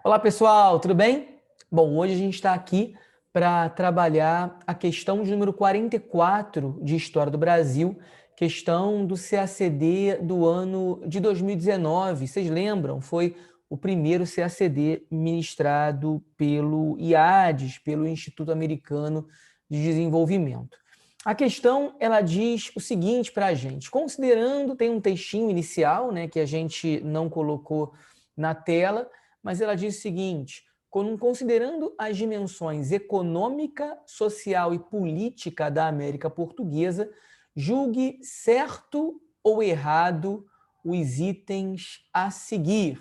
Olá pessoal, tudo bem? Bom, hoje a gente está aqui para trabalhar a questão de número 44 de História do Brasil, questão do CACD do ano de 2019. Vocês lembram? Foi o primeiro CACD ministrado pelo IADES, pelo Instituto Americano de Desenvolvimento. A questão, ela diz o seguinte para a gente, considerando, tem um textinho inicial, né, que a gente não colocou na tela, mas ela diz o seguinte, considerando as dimensões econômica, social e política da América Portuguesa, julgue certo ou errado os itens a seguir.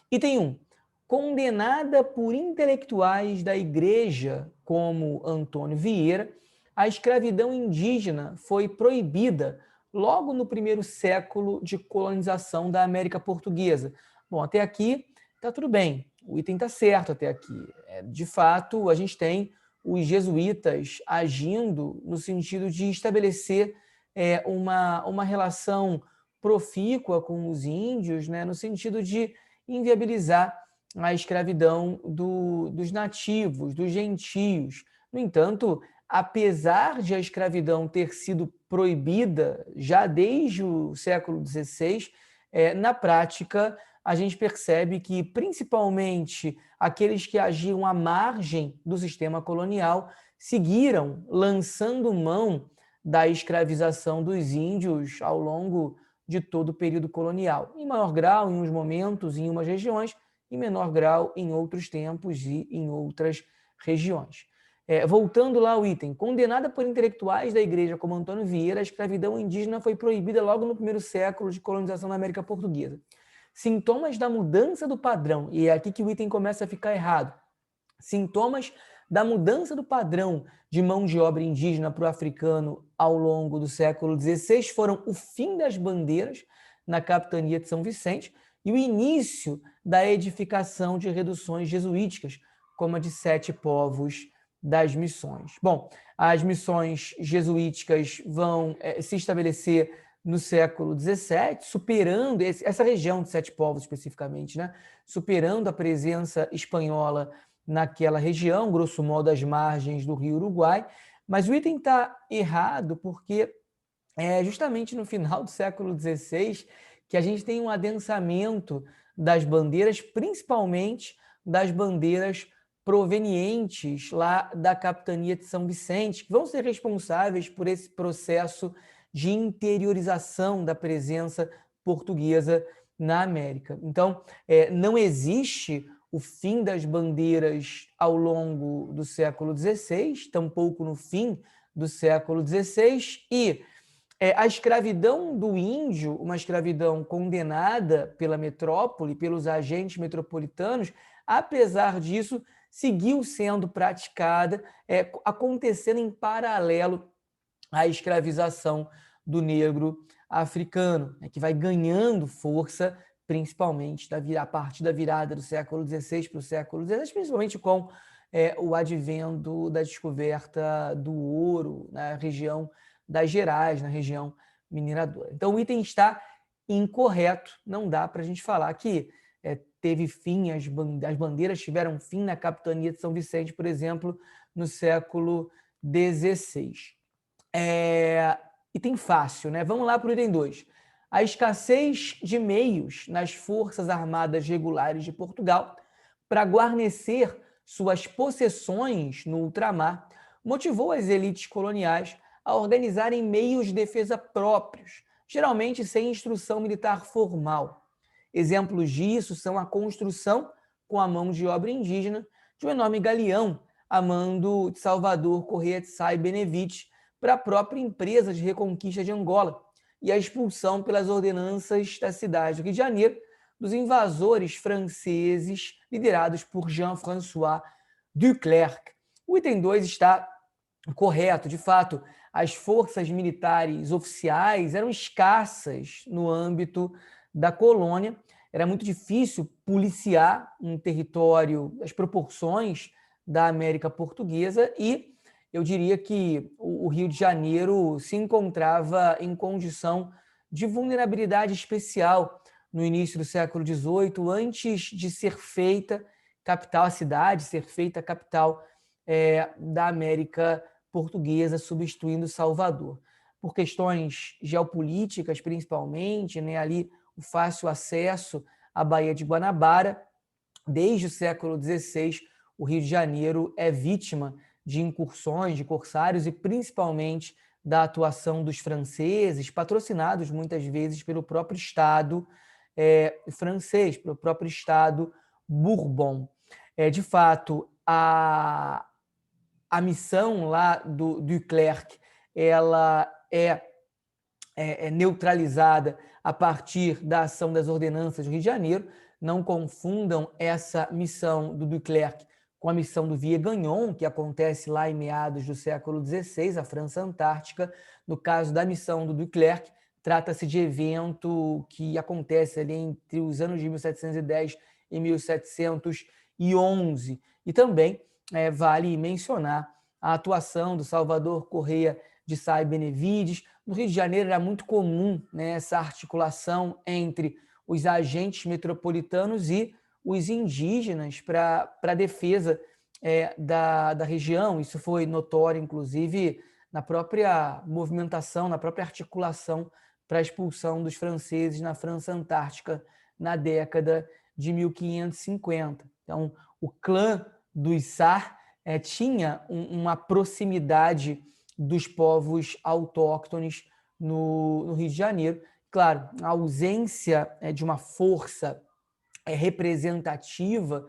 Item 1. Condenada por intelectuais da Igreja, como Antônio Vieira, a escravidão indígena foi proibida logo no primeiro século de colonização da América Portuguesa. Bom, até aqui está tudo bem, o item está certo até aqui. De fato, a gente tem os jesuítas agindo no sentido de estabelecer uma relação profícua com os índios, né, no sentido de inviabilizar a escravidão dos nativos, dos gentios. No entanto, apesar de a escravidão ter sido proibida já desde o século XVI, na prática, a gente percebe que, principalmente, aqueles que agiam à margem do sistema colonial seguiram lançando mão da escravização dos índios ao longo de todo o período colonial. Em maior grau, em uns momentos, em umas regiões, em menor grau, em outros tempos e em outras regiões. Voltando lá ao item, condenada por intelectuais da igreja como Antônio Vieira, a escravidão indígena foi proibida logo no primeiro século de colonização da América Portuguesa. Sintomas da mudança do padrão, e é aqui que o item começa a ficar errado. Sintomas da mudança do padrão de mão de obra indígena para o africano ao longo do século XVI foram o fim das bandeiras na capitania de São Vicente e o início da edificação de reduções jesuíticas, como a de Sete Povos das Missões. Bom, as missões jesuíticas vão se estabelecer no século XVII, superando essa região de Sete Povos especificamente, né? Superando a presença espanhola naquela região, grosso modo às margens do rio Uruguai, mas o item está errado porque é justamente no final do século XVI que a gente tem um adensamento das bandeiras, principalmente das bandeiras provenientes lá da capitania de São Vicente, que vão ser responsáveis por esse processo de interiorização da presença portuguesa na América. Então, não existe o fim das bandeiras ao longo do século XVI, tampouco no fim do século XVI, e a escravidão do índio, uma escravidão condenada pela metrópole, pelos agentes metropolitanos, apesar disso, seguiu sendo praticada, acontecendo em paralelo à escravização do negro africano, que vai ganhando força, principalmente a partir da virada do século XVI para o século XVI, principalmente com o advento da descoberta do ouro na região das Gerais, na região mineradora. Então, o item está incorreto, não dá para a gente falar que teve fim, as bandeiras tiveram fim na capitania de São Vicente, por exemplo, no século XVI. Item fácil, né? Vamos lá para o item 2. A escassez de meios nas Forças Armadas Regulares de Portugal para guarnecer suas possessões no ultramar motivou as elites coloniais a organizarem meios de defesa próprios, geralmente sem instrução militar formal. Exemplos disso são a construção com a mão de obra indígena de um enorme galeão a mando de Salvador Correia de Sá e Benevite para a própria empresa de reconquista de Angola e a expulsão pelas ordenanças da cidade do Rio de Janeiro dos invasores franceses liderados por Jean-François Duclerc. O item 2 está correto, de fato, as forças militares oficiais eram escassas no âmbito da colônia, era muito difícil policiar um território das proporções da América Portuguesa e eu diria que o Rio de Janeiro se encontrava em condição de vulnerabilidade especial no início do século XVIII, antes de ser feita capital, a cidade ser feita a capital da América Portuguesa, substituindo Salvador. Por questões geopolíticas, principalmente, né, ali o fácil acesso à Baía de Guanabara, desde o século XVI, o Rio de Janeiro é vítima de incursões de corsários e principalmente da atuação dos franceses, patrocinados muitas vezes pelo próprio Estado francês, pelo próprio Estado Bourbon. De fato, a missão lá do Duclerc, ela é neutralizada a partir da ação das ordenanças do Rio de Janeiro. Não confundam essa missão do Duclerc com a missão do Vieux-Gagnon, que acontece lá em meados do século XVI, a França Antártica. No caso da missão do Duclerc, trata-se de evento que acontece ali entre os anos de 1710 e 1711. E também vale mencionar a atuação do Salvador Correia de Sá e Benevides. No Rio de Janeiro era muito comum, né, essa articulação entre os agentes metropolitanos e os indígenas para a defesa da região. Isso foi notório, inclusive, na própria movimentação, na própria articulação para a expulsão dos franceses na França Antártica na década de 1550. Então, o clã dos Sá tinha uma proximidade dos povos autóctones no Rio de Janeiro. Claro, a ausência de uma força representativa,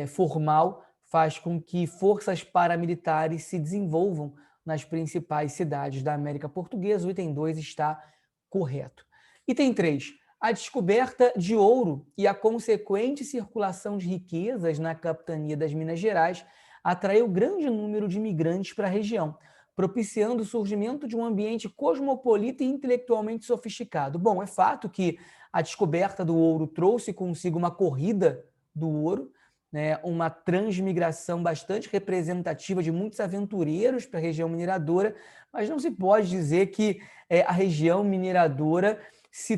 formal, faz com que forças paramilitares se desenvolvam nas principais cidades da América Portuguesa. O item 2 está correto. Item 3. A descoberta de ouro e a consequente circulação de riquezas na capitania das Minas Gerais atraiu grande número de imigrantes para a região, propiciando o surgimento de um ambiente cosmopolita e intelectualmente sofisticado. Bom, é fato que a descoberta do ouro trouxe consigo uma corrida do ouro, né, uma transmigração bastante representativa de muitos aventureiros para a região mineradora, mas não se pode dizer que a região mineradora se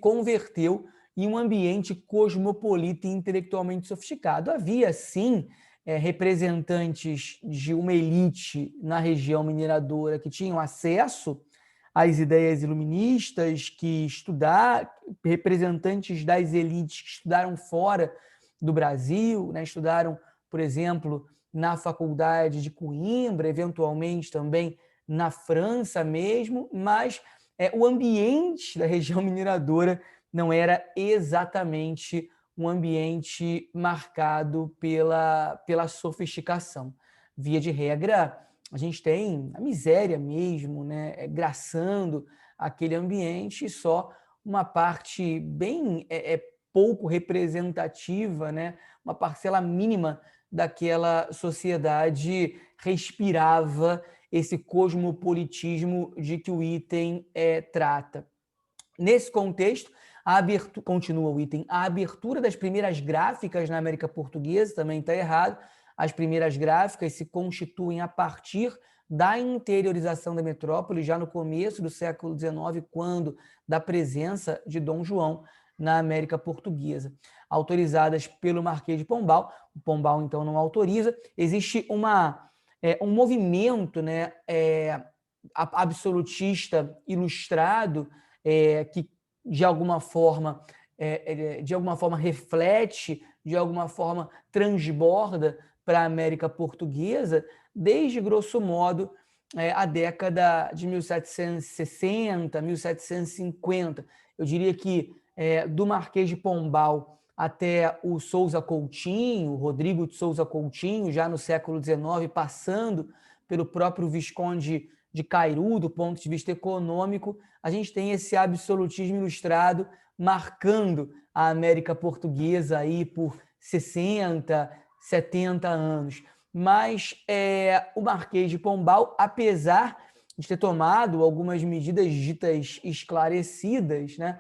converteu em um ambiente cosmopolita e intelectualmente sofisticado. Havia, sim, representantes de uma elite na região mineradora que tinham acesso às ideias iluministas, que representantes das elites que estudaram fora do Brasil, né, estudaram, por exemplo, na faculdade de Coimbra, eventualmente também na França mesmo, mas o ambiente da região mineradora não era exatamente um ambiente marcado pela sofisticação. Via de regra, a gente tem a miséria mesmo, né, graçando aquele ambiente, e só uma parte bem pouco representativa, né, uma parcela mínima daquela sociedade respirava esse cosmopolitismo de que o item trata. Nesse contexto, continua o item, a abertura das primeiras gráficas na América Portuguesa também está errado. As primeiras gráficas se constituem a partir da interiorização da metrópole, já no começo do século XIX, quando da presença de Dom João na América Portuguesa, autorizadas pelo Marquês de Pombal. O Pombal, então, não autoriza. Existe um movimento, né, absolutista ilustrado, que de alguma forma reflete, de alguma forma transborda para a América Portuguesa, desde, grosso modo, a década de 1760, 1750. Eu diria que do Marquês de Pombal até o Sousa Coutinho, Rodrigo de Sousa Coutinho, já no século XIX, passando pelo próprio Visconde de Cairu, do ponto de vista econômico, a gente tem esse absolutismo ilustrado marcando a América Portuguesa aí por 60, 70 anos. Mas o Marquês de Pombal, apesar de ter tomado algumas medidas ditas esclarecidas, né,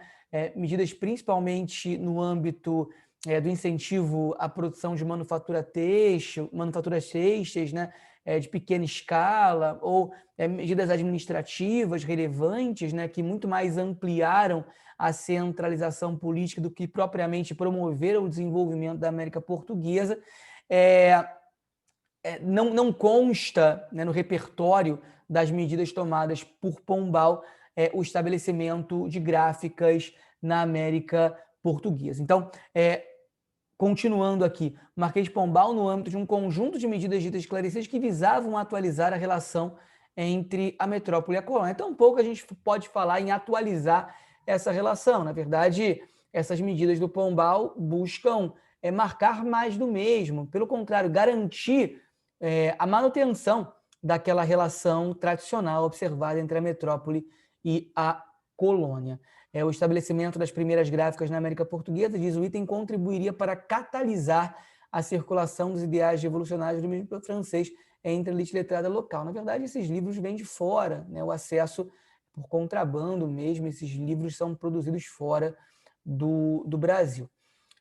medidas principalmente no âmbito do incentivo à produção de manufaturas têxteis, né, de pequena escala, ou medidas administrativas relevantes, né, que muito mais ampliaram a centralização política do que propriamente promover o desenvolvimento da América Portuguesa. Não consta, né, no repertório das medidas tomadas por Pombal o estabelecimento de gráficas na América Portuguesa. Então, continuando aqui, Marquês de Pombal, no âmbito de um conjunto de medidas ditas esclarecidas que visavam atualizar a relação entre a metrópole e a colônia. Tão pouco a gente pode falar em atualizar essa relação. Na verdade, essas medidas do Pombal buscam marcar mais do mesmo, pelo contrário, garantir a manutenção daquela relação tradicional observada entre a metrópole e a colônia. O estabelecimento das primeiras gráficas na América Portuguesa, diz o item, contribuiria para catalisar a circulação dos ideais revolucionários do mesmo francês entre a elite letrada local. Na verdade, esses livros vêm de fora, né? O acesso por contrabando mesmo, esses livros são produzidos fora do Brasil.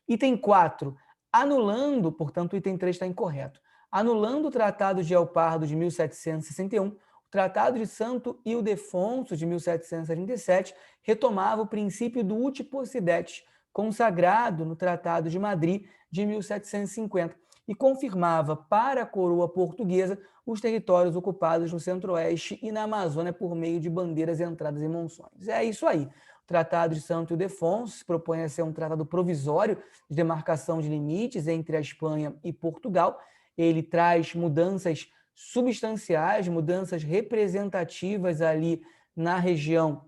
Item 4, anulando, portanto, o item 3 está incorreto, anulando o Tratado de El Pardo de 1761, o Tratado de Santo Ildefonso de 1737 retomava o princípio do uti possidetis, consagrado no Tratado de Madrid de 1750, e confirmava para a coroa portuguesa os territórios ocupados no centro-oeste e na Amazônia por meio de bandeiras entradas em monções. É isso aí. O Tratado de Santo Ildefonso se propõe a ser um tratado provisório de demarcação de limites entre a Espanha e Portugal. Ele traz mudanças substanciais, mudanças representativas ali na região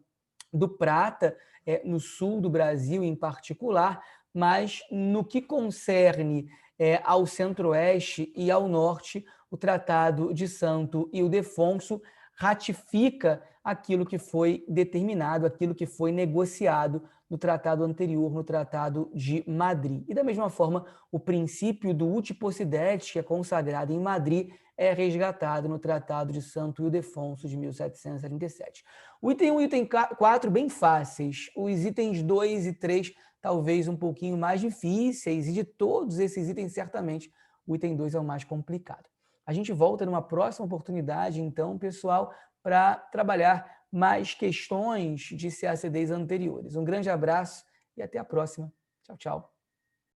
do Prata, no sul do Brasil em particular, mas no que concerne ao centro-oeste e ao norte, o Tratado de Santo Ildefonso ratifica aquilo que foi determinado, aquilo que foi negociado no tratado anterior, no Tratado de Madrid. E da mesma forma, o princípio do uti possidetis, que é consagrado em Madrid, é resgatado no Tratado de Santo Ildefonso de 1737. O item 1 e o item 4, bem fáceis. Os itens 2 e 3, talvez um pouquinho mais difíceis, e de todos esses itens, certamente, o item 2 é o mais complicado. A gente volta numa próxima oportunidade, então, pessoal, para trabalhar mais questões de CACDs anteriores. Um grande abraço e até a próxima. Tchau, tchau.